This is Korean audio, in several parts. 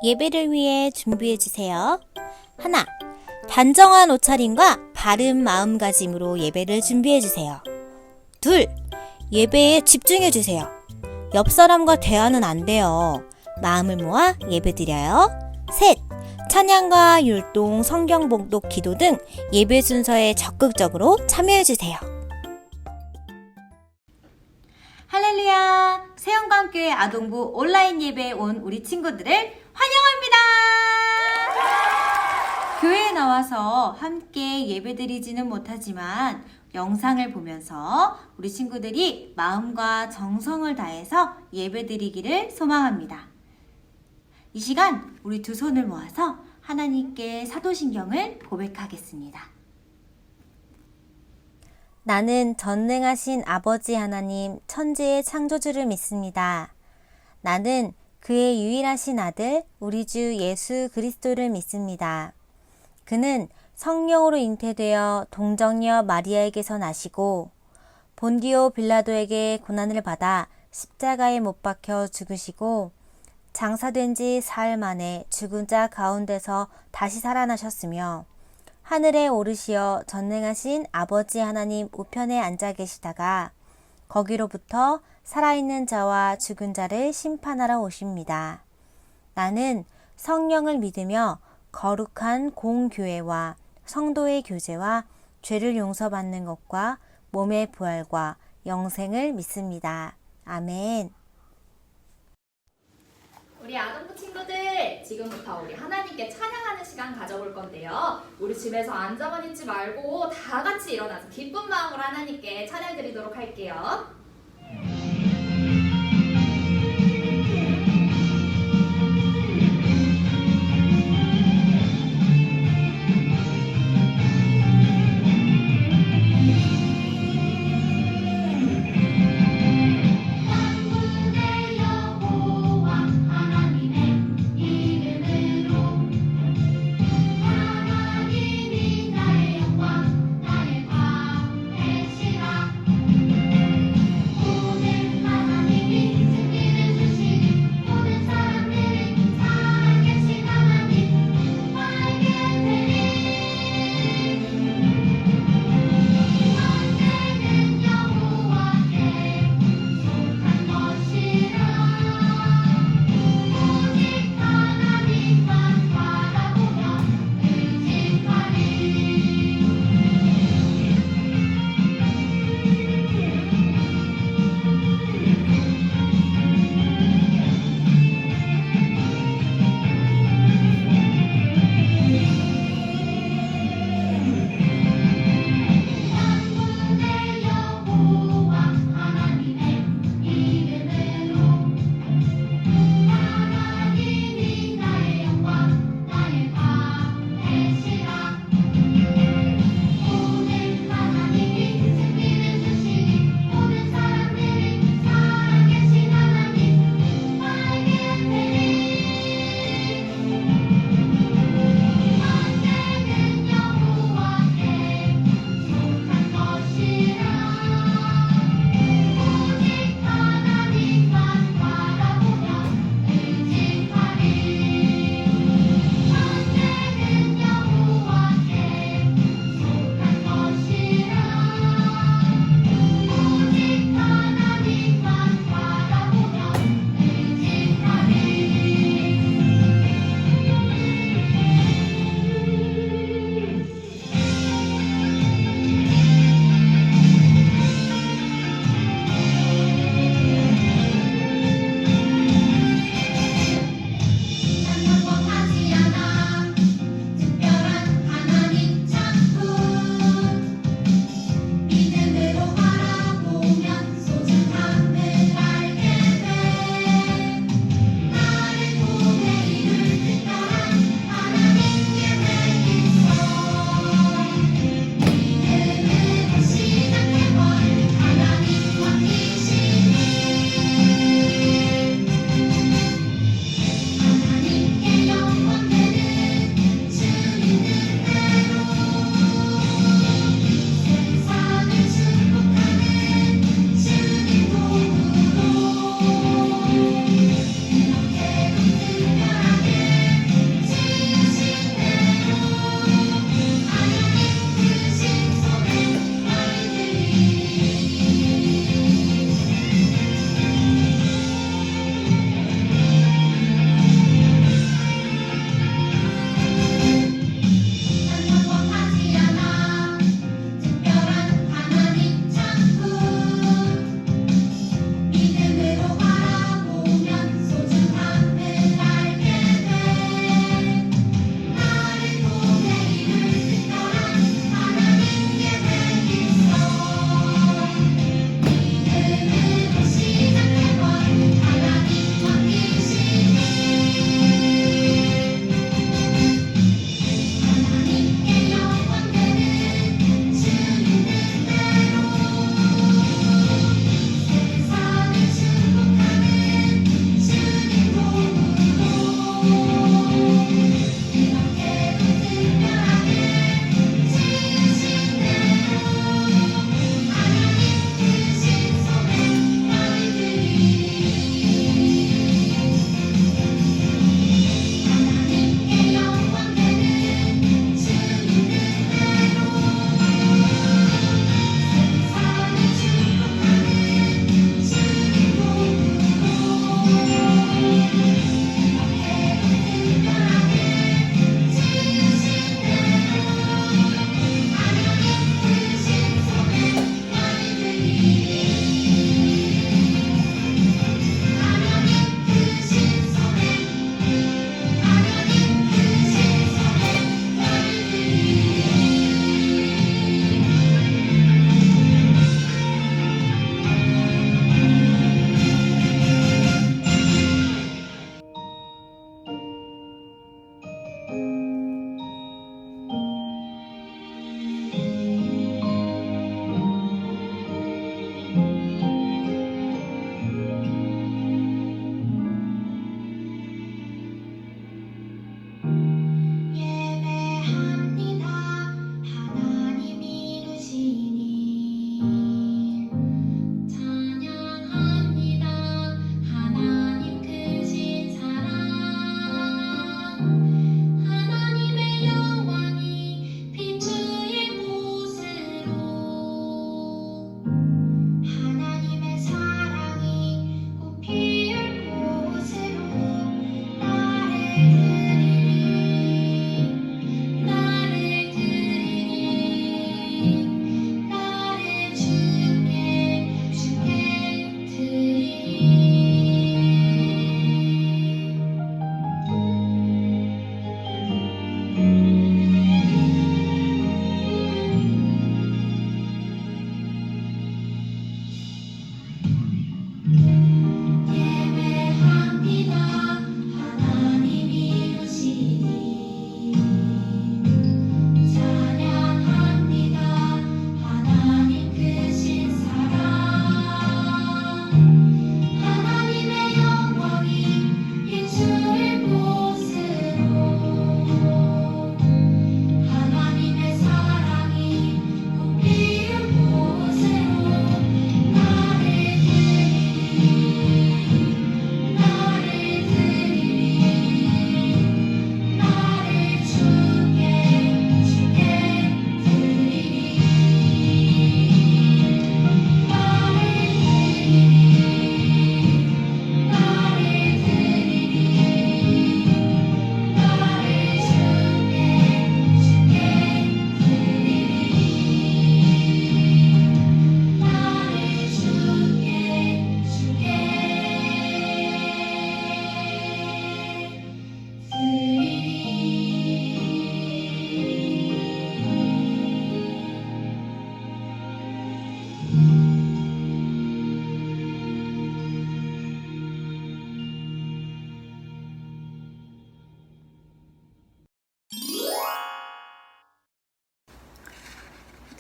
예배를 위해 준비해 주세요. 하나, 단정한 옷차림과 바른 마음가짐으로 예배를 준비해 주세요. 둘, 예배에 집중해 주세요. 옆 사람과 대화는 안 돼요. 마음을 모아 예배 드려요. 셋, 찬양과 율동, 성경 봉독, 기도 등 예배 순서에 적극적으로 참여해 주세요. 할렐루야! 세영광교회 아동부 온라인 예배에 온 우리 친구들을 환영합니다. 교회에 나와서 함께 예배드리지는 못하지만 영상을 보면서 우리 친구들이 마음과 정성을 다해서 예배드리기를 소망합니다. 이 시간 우리 두 손을 모아서 하나님께 사도신경을 고백하겠습니다. 나는 전능하신 아버지 하나님 천지의 창조주를 믿습니다. 나는 그의 유일하신 아들 우리 주 예수 그리스도를 믿습니다. 그는 성령으로 잉태되어 동정녀 마리아에게서 나시고 본디오 빌라도에게 고난을 받아 십자가에 못 박혀 죽으시고 장사된 지 사흘 만에 죽은 자 가운데서 다시 살아나셨으며 하늘에 오르시어 전능하신 아버지 하나님 우편에 앉아 계시다가 거기로부터 살아있는 자와 죽은 자를 심판하러 오십니다. 나는 성령을 믿으며 거룩한 공교회와 성도의 교제와 죄를 용서받는 것과 몸의 부활과 영생을 믿습니다. 아멘. 우리 아동부 친구들, 지금부터 우리 하나님께 찬양하는 시간 가져볼 건데요. 우리 집에서 앉아만 있지 말고 다 같이 일어나서 기쁜 마음으로 하나님께 찬양 드리도록 할게요.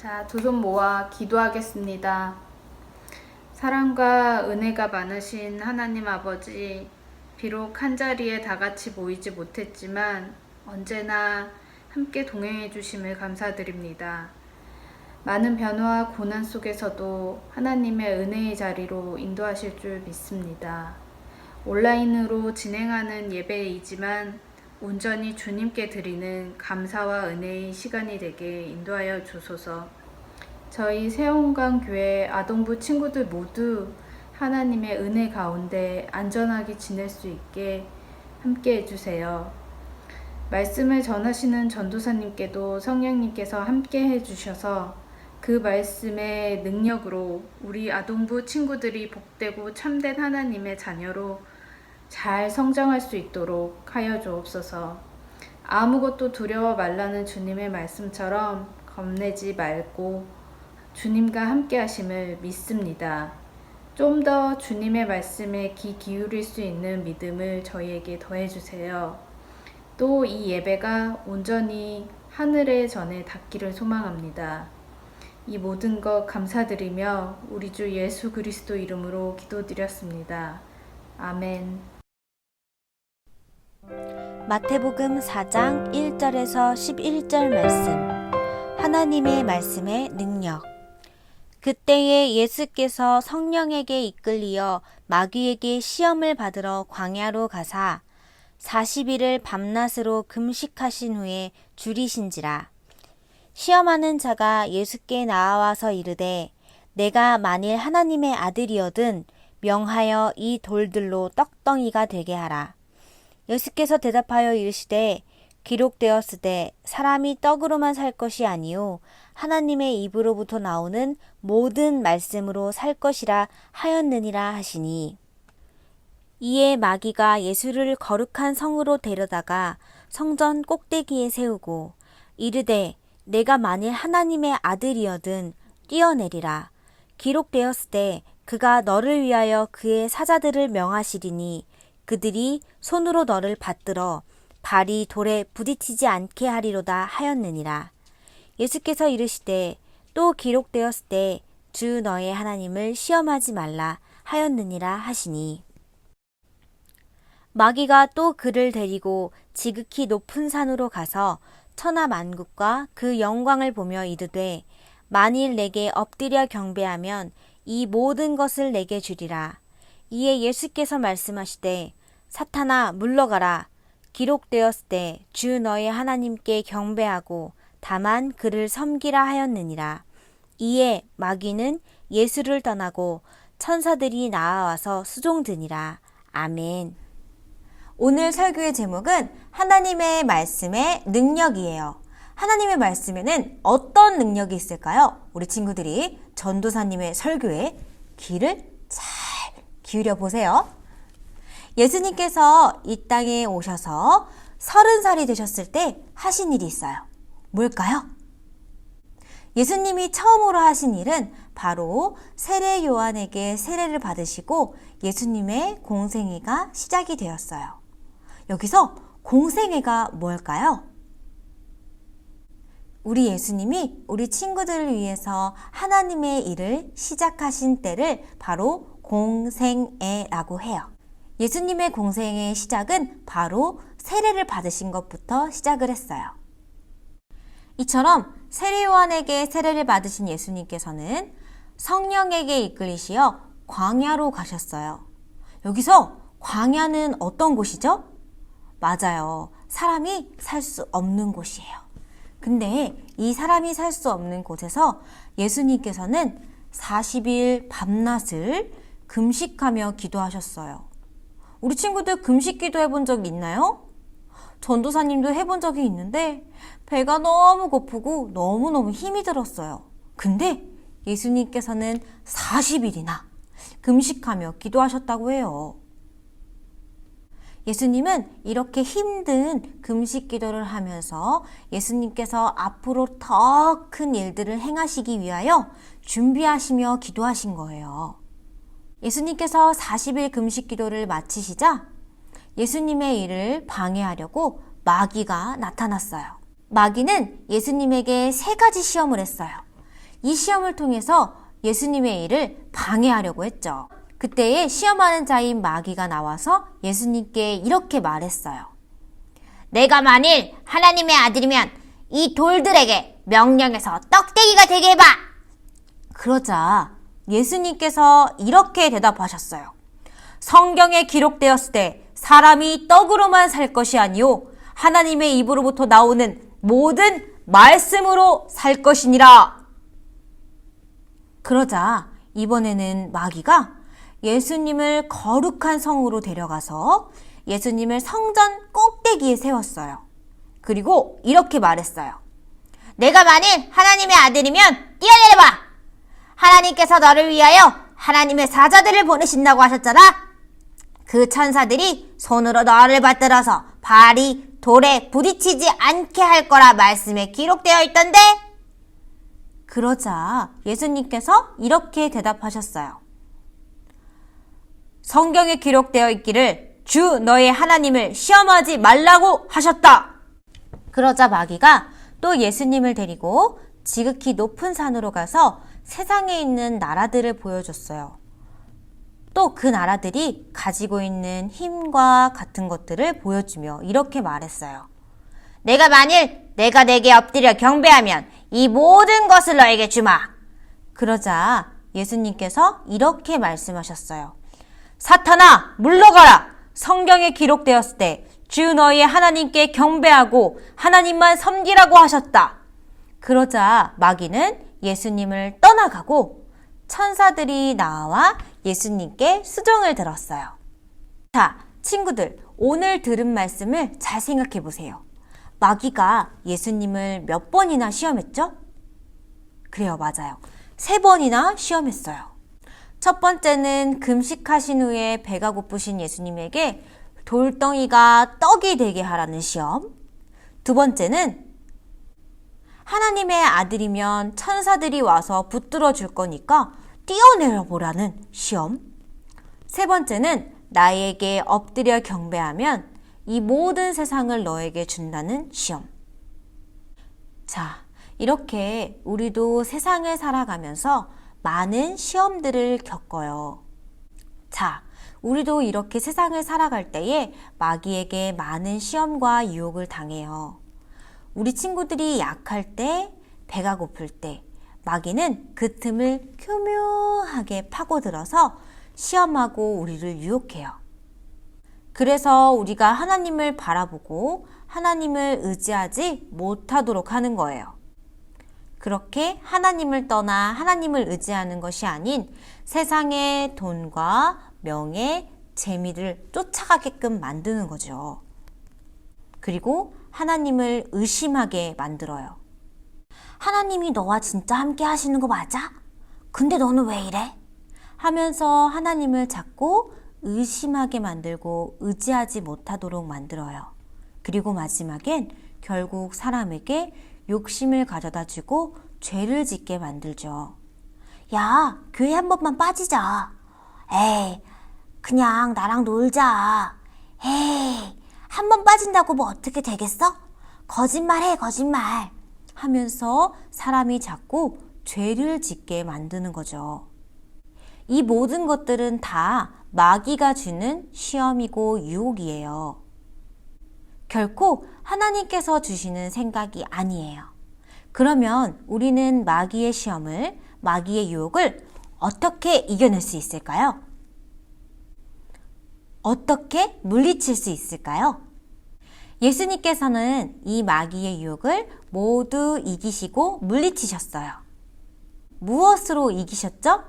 자, 두 손 모아 기도하겠습니다. 사랑과 은혜가 많으신 하나님 아버지, 비록 한자리에 다 같이 모이지 못했지만 언제나 함께 동행해 주심을 감사드립니다. 많은 변화와 고난 속에서도 하나님의 은혜의 자리로 인도하실 줄 믿습니다. 온라인으로 진행하는 예배이지만 온전히 주님께 드리는 감사와 은혜의 시간이 되게 인도하여 주소서. 저희 세원강교회 아동부 친구들 모두 하나님의 은혜 가운데 안전하게 지낼 수 있게 함께 해주세요. 말씀을 전하시는 전도사님께도 성령님께서 함께 해주셔서 그 말씀의 능력으로 우리 아동부 친구들이 복되고 참된 하나님의 자녀로 잘 성장할 수 있도록 하여 주옵소서. 아무것도 두려워 말라는 주님의 말씀처럼 겁내지 말고 주님과 함께 하심을 믿습니다. 좀 더 주님의 말씀에 귀 기울일 수 있는 믿음을 저희에게 더해주세요. 또 이 예배가 온전히 하늘의 전에 닿기를 소망합니다. 이 모든 것 감사드리며 우리 주 예수 그리스도 이름으로 기도드렸습니다. 아멘. 마태복음 4장 1절에서 11절 말씀. 하나님의 말씀의 능력. 그때에 예수께서 성령에게 이끌리어 마귀에게 시험을 받으러 광야로 가사 40일을 밤낮으로 금식하신 후에 줄이신지라. 시험하는 자가 예수께 나와서 이르되 내가 만일 하나님의 아들이어든 명하여 이 돌들로 떡덩이가 되게 하라. 예수께서 대답하여 이르시되 기록되었으되 사람이 떡으로만 살 것이 아니요 하나님의 입으로부터 나오는 모든 말씀으로 살 것이라 하였느니라 하시니. 이에 마귀가 예수를 거룩한 성으로 데려다가 성전 꼭대기에 세우고 이르되 내가 만일 하나님의 아들이어든 뛰어내리라. 기록되었으되 그가 너를 위하여 그의 사자들을 명하시리니 그들이 손으로 너를 받들어 발이 돌에 부딪히지 않게 하리로다 하였느니라. 예수께서 이르시되 또 기록되었으되 주 너의 하나님을 시험하지 말라 하였느니라 하시니. 마귀가 또 그를 데리고 지극히 높은 산으로 가서 천하 만국과 그 영광을 보며 이르되 만일 내게 엎드려 경배하면 이 모든 것을 내게 주리라. 이에 예수께서 말씀하시되 사탄아 물러가라. 기록되었으되 주 너의 하나님께 경배하고 다만 그를 섬기라 하였느니라. 이에 마귀는 예수를 떠나고 천사들이 나아와서 수종드니라. 아멘. 오늘 설교의 제목은 하나님의 말씀의 능력이에요. 하나님의 말씀에는 어떤 능력이 있을까요? 우리 친구들이 전도사님의 설교에 귀를 잘 기울여 보세요. 예수님께서 이 땅에 오셔서 30살이 되셨을 때 하신 일이 있어요. 뭘까요? 예수님이 처음으로 하신 일은 바로 세례 요한에게 세례를 받으시고 예수님의 공생애가 시작이 되었어요. 여기서 공생애가 뭘까요? 우리 예수님이 우리 친구들을 위해서 하나님의 일을 시작하신 때를 바로 공생애라고 해요. 예수님의 공생애의 시작은 바로 세례를 받으신 것부터 시작을 했어요. 이처럼 세례 요한에게 세례를 받으신 예수님께서는 성령에게 이끌리시어 광야로 가셨어요. 여기서 광야는 어떤 곳이죠? 맞아요. 사람이 살 수 없는 곳이에요. 근데 이 사람이 살 수 없는 곳에서 예수님께서는 40일 밤낮을 금식하며 기도하셨어요. 우리 친구들 금식 기도 해본 적 있나요? 전도사님도 해본 적이 있는데 배가 너무 고프고 너무너무 힘이 들었어요. 근데 예수님께서는 40일이나 금식하며 기도하셨다고 해요. 예수님은 이렇게 힘든 금식 기도를 하면서 예수님께서 앞으로 더 큰 일들을 행하시기 위하여 준비하시며 기도하신 거예요. 예수님께서 40일 금식 기도를 마치시자 예수님의 일을 방해하려고 마귀가 나타났어요. 마귀는 예수님에게 3가지 시험을 했어요. 이 시험을 통해서 예수님의 일을 방해하려고 했죠. 그때에 시험하는 자인 마귀가 나와서 예수님께 이렇게 말했어요. 내가 만일 하나님의 아들이면 이 돌들에게 명령해서 떡대기가 되게 해봐. 그러자 예수님께서 이렇게 대답하셨어요. 성경에 기록되었을 때 사람이 떡으로만 살 것이 아니요 하나님의 입으로부터 나오는 모든 말씀으로 살 것이니라. 그러자 이번에는 마귀가 예수님을 거룩한 성으로 데려가서 예수님을 성전 꼭대기에 세웠어요. 그리고 이렇게 말했어요. 내가 만일 하나님의 아들이면 뛰어내려봐. 하나님께서 너를 위하여 하나님의 사자들을 보내신다고 하셨잖아. 그 천사들이 손으로 너를 받들어서 발이 돌에 부딪히지 않게 할 거라 말씀에 기록되어 있던데. 그러자 예수님께서 이렇게 대답하셨어요. 성경에 기록되어 있기를 주 너의 하나님을 시험하지 말라고 하셨다. 그러자 마귀가 또 예수님을 데리고 지극히 높은 산으로 가서 세상에 있는 나라들을 보여줬어요. 또 그 나라들이 가지고 있는 힘과 같은 것들을 보여주며 이렇게 말했어요. 내가 만일 내가 내게 엎드려 경배하면 이 모든 것을 너에게 주마. 그러자 예수님께서 이렇게 말씀하셨어요. 사탄아 물러가라. 성경에 기록되었을 때 주 너희의 하나님께 경배하고 하나님만 섬기라고 하셨다. 그러자 마귀는 예수님을 떠나가고 천사들이 나와 예수님께 수종을 들었어요. 자, 친구들, 오늘 들은 말씀을 잘 생각해 보세요. 마귀가 예수님을 몇 번이나 시험했죠? 그래요, 맞아요. 3번이나 시험했어요. 첫 번째는 금식하신 후에 배가 고프신 예수님에게 돌덩이가 떡이 되게 하라는 시험. 두 번째는 하나님의 아들이면 천사들이 와서 붙들어 줄 거니까 뛰어내려 보라는 시험. 세 번째는 나에게 엎드려 경배하면 이 모든 세상을 너에게 준다는 시험. 자, 이렇게 우리도 세상을 살아가면서 많은 시험들을 겪어요. 자, 우리도 이렇게 세상을 살아갈 때에 마귀에게 많은 시험과 유혹을 당해요. 우리 친구들이 약할 때, 배가 고플 때 마귀는 그 틈을 교묘하게 파고들어서 시험하고 우리를 유혹해요. 그래서 우리가 하나님을 바라보고 하나님을 의지하지 못하도록 하는 거예요. 그렇게 하나님을 떠나 하나님을 의지하는 것이 아닌 세상의 돈과 명예, 재미를 쫓아가게끔 만드는 거죠. 그리고 하나님을 의심하게 만들어요. 하나님이 너와 진짜 함께 하시는 거 맞아? 근데 너는 왜 이래? 하면서 하나님을 자꾸 의심하게 만들고 의지하지 못하도록 만들어요. 그리고 마지막엔 결국 사람에게 욕심을 가져다 주고 죄를 짓게 만들죠. 야, 교회 한 번만 빠지자. 에이, 그냥 나랑 놀자. 에이, 한 번 빠진다고 뭐 어떻게 되겠어? 거짓말해, 거짓말. 하면서 사람이 자꾸 죄를 짓게 만드는 거죠. 이 모든 것들은 다 마귀가 주는 시험이고 유혹이에요. 결코 하나님께서 주시는 생각이 아니에요. 그러면 우리는 마귀의 시험을, 마귀의 유혹을 어떻게 이겨낼 수 있을까요? 어떻게 물리칠 수 있을까요? 예수님께서는 이 마귀의 유혹을 모두 이기시고 물리치셨어요. 무엇으로 이기셨죠?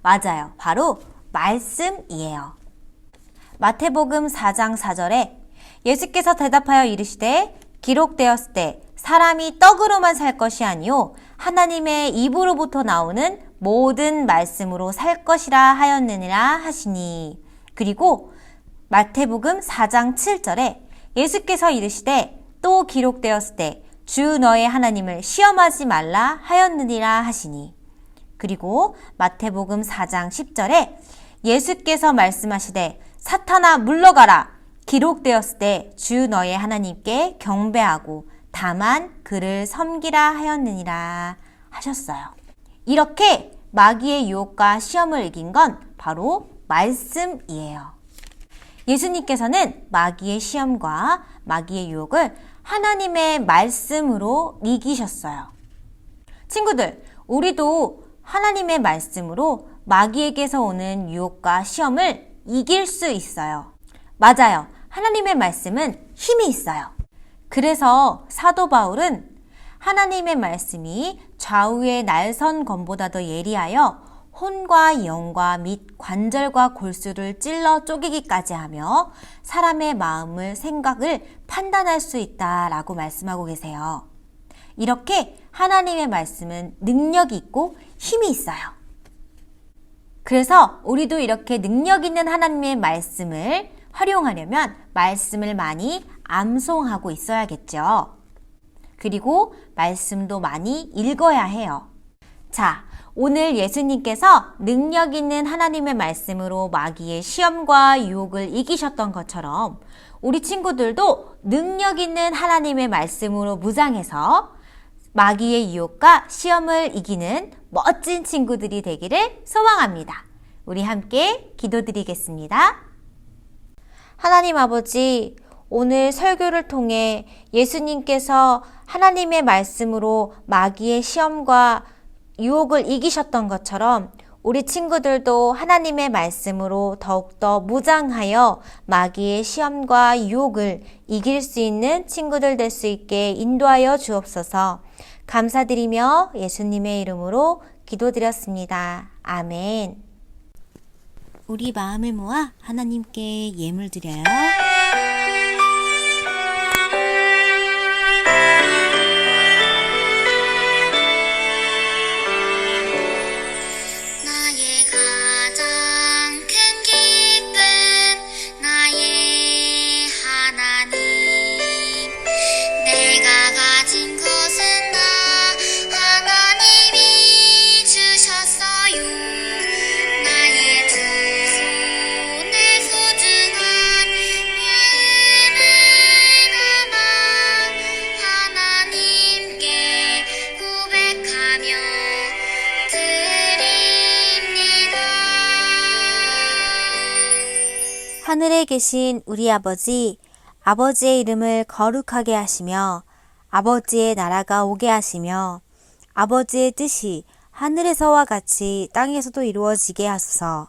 맞아요. 바로 말씀이에요. 마태복음 4장 4절에 예수께서 대답하여 이르시되 기록되었을 때 사람이 떡으로만 살 것이 아니요 하나님의 입으로부터 나오는 모든 말씀으로 살 것이라 하였느니라 하시니. 그리고 마태복음 4장 7절에 예수께서 이르시되 또 기록되었을 때 주 너의 하나님을 시험하지 말라 하였느니라 하시니. 그리고 마태복음 4장 10절에 예수께서 말씀하시되 사탄아 물러가라. 기록되었을 때 주 너의 하나님께 경배하고 다만 그를 섬기라 하였느니라 하셨어요. 이렇게 마귀의 유혹과 시험을 이긴 건 바로 말씀이에요. 예수님께서는 마귀의 시험과 마귀의 유혹을 하나님의 말씀으로 이기셨어요. 친구들, 우리도 하나님의 말씀으로 마귀에게서 오는 유혹과 시험을 이길 수 있어요. 맞아요. 하나님의 말씀은 힘이 있어요. 그래서 사도 바울은 하나님의 말씀이 좌우의 날선 검보다 더 예리하여 혼과 영과 및 관절과 골수를 찔러 쪼개기까지 하며 사람의 마음을 생각을 판단할 수 있다라고 말씀하고 계세요. 이렇게 하나님의 말씀은 능력이 있고 힘이 있어요. 그래서 우리도 이렇게 능력 있는 하나님의 말씀을 활용하려면 말씀을 많이 암송하고 있어야겠죠. 그리고 말씀도 많이 읽어야 해요. 자, 오늘 예수님께서 능력 있는 하나님의 말씀으로 마귀의 시험과 유혹을 이기셨던 것처럼 우리 친구들도 능력 있는 하나님의 말씀으로 무장해서 마귀의 유혹과 시험을 이기는 멋진 친구들이 되기를 소망합니다. 우리 함께 기도드리겠습니다. 하나님 아버지, 오늘 설교를 통해 예수님께서 하나님의 말씀으로 마귀의 시험과 유혹을 이기셨던 것처럼 우리 친구들도 하나님의 말씀으로 더욱더 무장하여 마귀의 시험과 유혹을 이길 수 있는 친구들 될 수 있게 인도하여 주옵소서. 감사드리며 예수님의 이름으로 기도드렸습니다. 아멘. 우리 마음을 모아 하나님께 예물 드려요. 나의 가장 큰 기쁨 나의 하나님 내가 가진 것은 다 하나님이 주셨어요 나의 두 손에 소중한 예물을 담아 하나님께 고백하며 하늘에 계신 우리 아버지, 아버지의 이름을 거룩하게 하시며 아버지의 나라가 오게 하시며 아버지의 뜻이 하늘에서와 같이 땅에서도 이루어지게 하소서.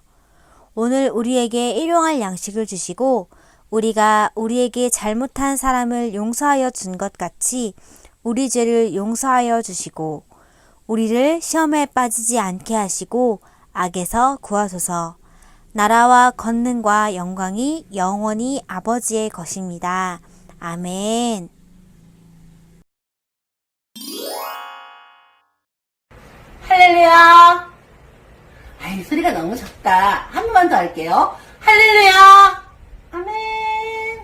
오늘 우리에게 일용할 양식을 주시고 우리가 우리에게 잘못한 사람을 용서하여 준 것 같이 우리 죄를 용서하여 주시고 우리를 시험에 빠지지 않게 하시고 악에서 구하소서. 나라와 권능과 영광이 영원히 아버지의 것입니다. 아멘. 할렐루야. 아이, 소리가 너무 작다. 한 번만 더 할게요. 할렐루야. 아멘.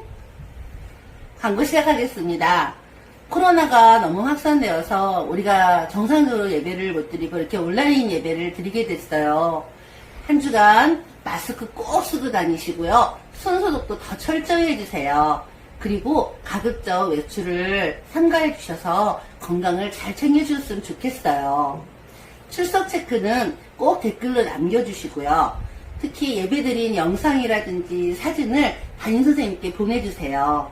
광고 시작하겠습니다. 코로나가 너무 확산되어서 우리가 정상적으로 예배를 못 드리고 이렇게 온라인 예배를 드리게 됐어요. 한 주간 마스크 꼭 쓰고 다니시고요. 손소독도 더 철저히 해주세요. 그리고 가급적 외출을 삼가해 주셔서 건강을 잘 챙겨주셨으면 좋겠어요. 출석 체크는 꼭 댓글로 남겨주시고요. 특히 예배드린 영상이라든지 사진을 담임선생님께 보내주세요.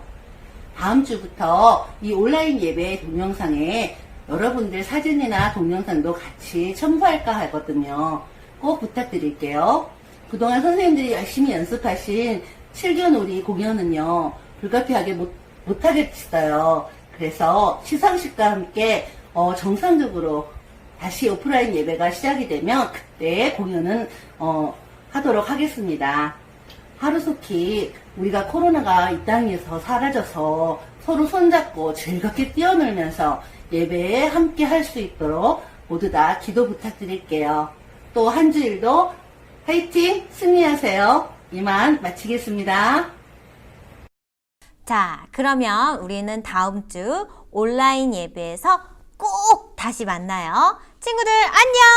다음 주부터 이 온라인 예배 동영상에 여러분들 사진이나 동영상도 같이 첨부할까 하거든요. 꼭 부탁드릴게요. 그동안 선생님들이 열심히 연습하신 7견우리 공연은요, 불가피하게 못하겠어요. 그래서 시상식과 함께 정상적으로 다시 오프라인 예배가 시작이 되면 그때 공연은 하도록 하겠습니다. 하루속히 우리가 코로나가 이 땅에서 사라져서 서로 손잡고 즐겁게 뛰어놀면서 예배에 함께 할 수 있도록 모두 다 기도 부탁드릴게요. 또 한 주일도 화이팅! 승리하세요. 이만 마치겠습니다. 자, 그러면 우리는 다음 주 온라인 예배에서 꼭 다시 만나요. 친구들 안녕!